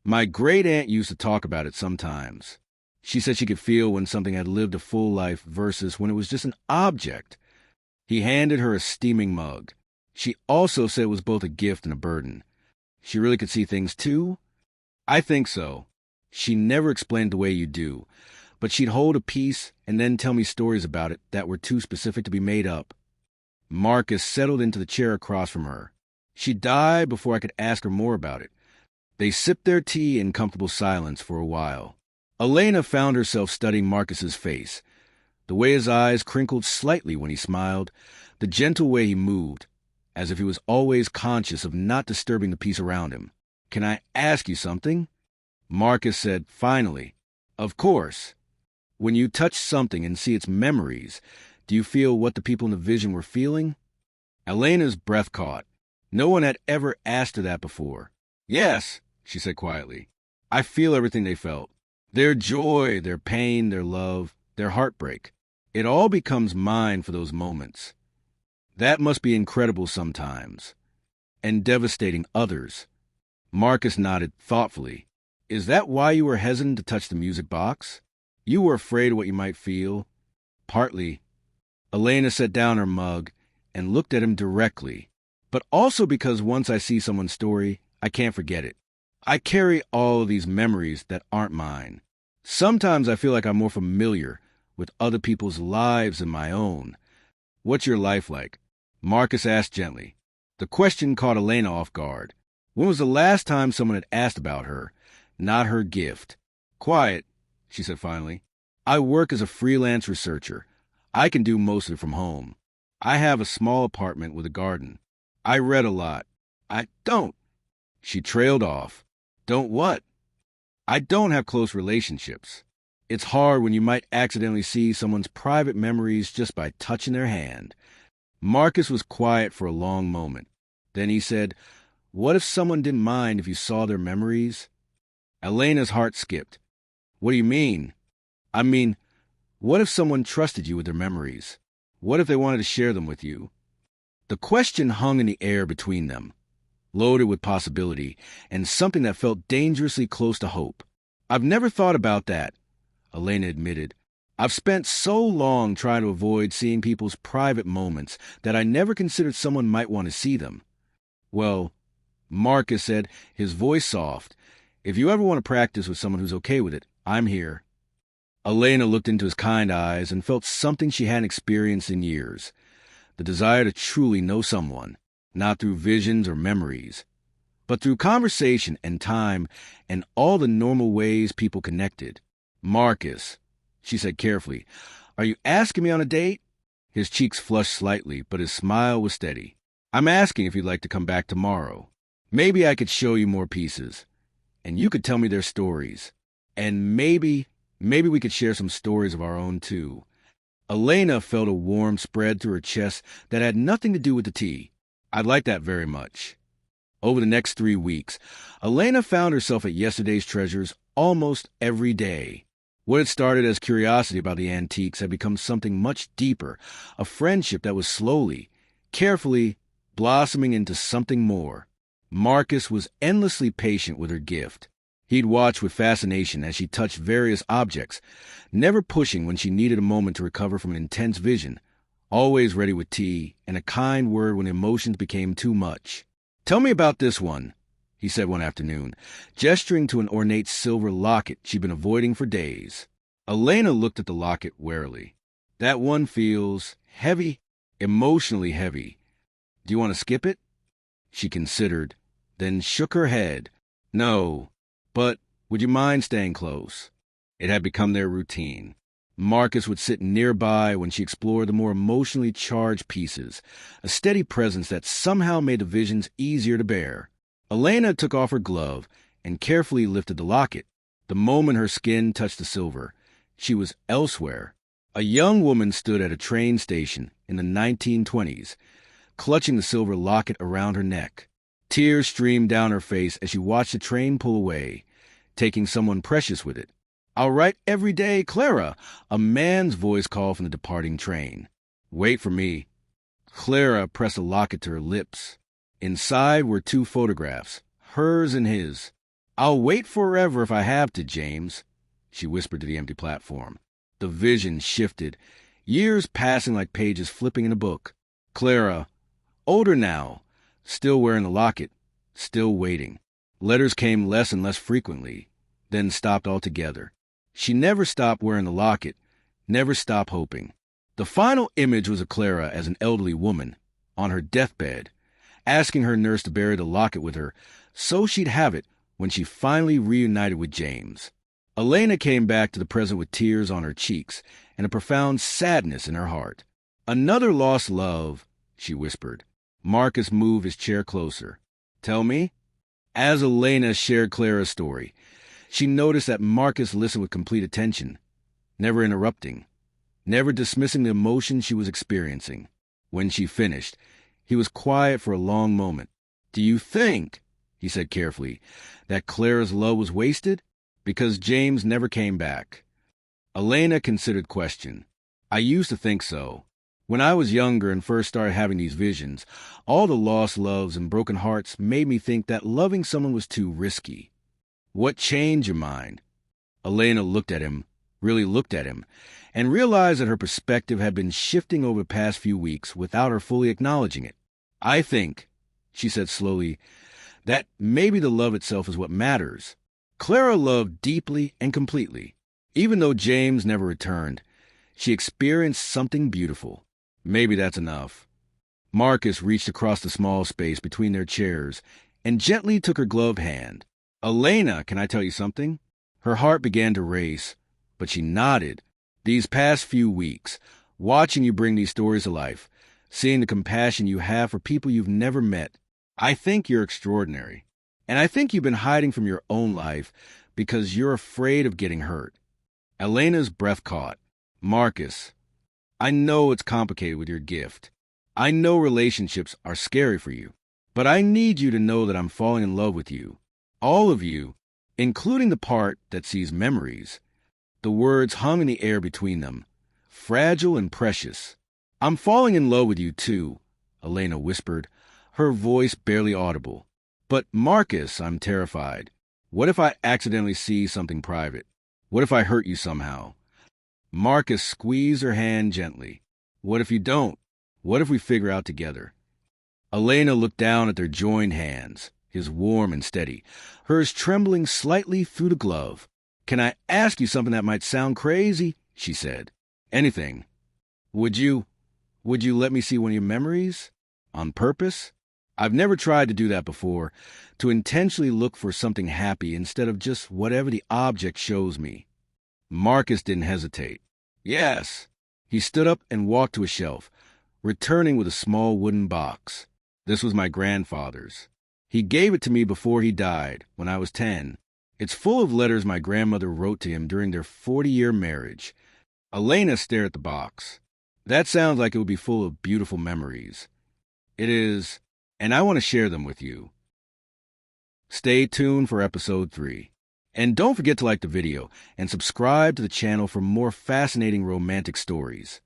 My great-aunt used to talk about it sometimes. She said she could feel when something had lived a full life versus when it was just an object. He handed her a steaming mug. She also said it was both a gift and a burden. She really could see things too? I think so. She never explained the way you do, but she'd hold a piece and then tell me stories about it that were too specific to be made up. Marcus settled into the chair across from her. She died before I could ask her more about it. They sipped their tea in comfortable silence for a while. Elena found herself studying Marcus's face. The way his eyes crinkled slightly when he smiled, the gentle way he moved, as if he was always conscious of not disturbing the peace around him. "Can I ask you something?" Marcus said, finally. "Of course. When you touch something and see its memories, do you feel what the people in the vision were feeling?" Elena's breath caught. No one had ever asked her that before. "Yes," she said quietly. "I feel everything they felt. Their joy, their pain, their love, their heartbreak. It all becomes mine for those moments. That must be incredible sometimes. And devastating others." Marcus nodded thoughtfully. "Is that why you were hesitant to touch the music box? You were afraid of what you might feel?" "Partly." Elena set down her mug and looked at him directly. "But also because once I see someone's story, I can't forget it. I carry all of these memories that aren't mine. Sometimes I feel like I'm more familiar with other people's lives than my own." "What's your life like?" Marcus asked gently. The question caught Elena off guard. When was the last time someone had asked about her, not her gift? "Quiet," she said finally. "I work as a freelance researcher. I can do most of it from home. I have a small apartment with a garden. I read a lot. I don't." She trailed off. "Don't what?" "I don't have close relationships. It's hard when you might accidentally see someone's private memories just by touching their hand." Marcus was quiet for a long moment. Then he said, "What if someone didn't mind if you saw their memories?" Elena's heart skipped. "What do you mean?" "I mean, what if someone trusted you with their memories? What if they wanted to share them with you?" The question hung in the air between them, loaded with possibility and something that felt dangerously close to hope. "I've never thought about that," Elena admitted. "I've spent so long trying to avoid seeing people's private moments that I never considered someone might want to see them." "Well," Marcus said, his voice soft, "if you ever want to practice with someone who's okay with it, I'm here." Elena looked into his kind eyes and felt something she hadn't experienced in years. The desire to truly know someone, not through visions or memories, but through conversation and time and all the normal ways people connected. "Marcus," she said carefully, "are you asking me on a date?" His cheeks flushed slightly, but his smile was steady. "I'm asking if you'd like to come back tomorrow. Maybe I could show you more pieces, and you could tell me their stories. And maybe we could share some stories of our own, too." Elena felt a warmth spread through her chest that had nothing to do with the tea. "I'd like that very much." Over the next 3 weeks, Elena found herself at Yesterday's Treasures almost every day. What had started as curiosity about the antiques had become something much deeper, a friendship that was slowly, carefully blossoming into something more. Marcus was endlessly patient with her gift. He'd watch with fascination as she touched various objects, never pushing when she needed a moment to recover from an intense vision, always ready with tea and a kind word when emotions became too much. "Tell me about this one," he said one afternoon, gesturing to an ornate silver locket she'd been avoiding for days. Elena looked at the locket warily. "That one feels heavy, emotionally heavy. Do you want to skip it?" She considered, then shook her head. "No. But would you mind staying close?" It had become their routine. Marcus would sit nearby when she explored the more emotionally charged pieces, a steady presence that somehow made the visions easier to bear. Elena took off her glove and carefully lifted the locket. The moment her skin touched the silver, she was elsewhere. A young woman stood at a train station in the 1920s, clutching the silver locket around her neck. Tears streamed down her face as she watched the train pull away, taking someone precious with it. "I'll write every day, Clara," a man's voice called from the departing train. "Wait for me." Clara pressed the locket to her lips. Inside were 2 photographs, hers and his. I'll wait forever if I have to, James, she whispered to the empty platform. The vision shifted, years passing like pages flipping in a book. Clara, older now, still wearing the locket, still waiting. Letters came less and less frequently, then stopped altogether. She never stopped wearing the locket, never stopped hoping. The final image was of Clara as an elderly woman, on her deathbed, asking her nurse to bury the locket with her so she'd have it when she finally reunited with James. Elena came back to the present with tears on her cheeks and a profound sadness in her heart. "Another lost love," she whispered. Marcus moved his chair closer. "Tell me?" As Elena shared Clara's story, she noticed that Marcus listened with complete attention, never interrupting, never dismissing the emotion she was experiencing. When she finished, he was quiet for a long moment. "Do you think," he said carefully, "that Clara's love was wasted? Because James never came back." Elena considered question. "I used to think so. When I was younger and first started having these visions, all the lost loves and broken hearts made me think that loving someone was too risky." "What changed your mind?" Elena looked at him, really looked at him, and realized that her perspective had been shifting over the past few weeks without her fully acknowledging it. "I think," she said slowly, "that maybe the love itself is what matters. Clara loved deeply and completely. Even though James never returned, she experienced something beautiful. Maybe that's enough." Marcus reached across the small space between their chairs and gently took her gloved hand. "Elena, can I tell you something?" Her heart began to race, but she nodded. "These past few weeks, watching you bring these stories to life, seeing the compassion you have for people you've never met, I think you're extraordinary. And I think you've been hiding from your own life because you're afraid of getting hurt." Elena's breath caught. "Marcus, I know it's complicated with your gift. I know relationships are scary for you. But I need you to know that I'm falling in love with you. All of you, including the part that sees memories." The words hung in the air between them, fragile and precious. "I'm falling in love with you too," Elena whispered, her voice barely audible. "But Marcus, I'm terrified. What if I accidentally see something private? What if I hurt you somehow?" Marcus squeezed her hand gently. "What if you don't? What if we figure out together?" Elena looked down at their joined hands, his warm and steady, hers trembling slightly through the glove. "Can I ask you something that might sound crazy?" she said. "Anything. Would you let me see one of your memories? On purpose? I've never tried to do that before, to intentionally look for something happy instead of just whatever the object shows me." Marcus didn't hesitate. "Yes." He stood up and walked to a shelf, returning with a small wooden box. "This was my grandfather's. He gave it to me before he died, when I was 10. It's full of letters my grandmother wrote to him during their 40-year marriage." Elena stared at the box. "That sounds like it would be full of beautiful memories." "It is, and I want to share them with you." Stay tuned for episode 3. And don't forget to like the video and subscribe to the channel for more fascinating romantic stories.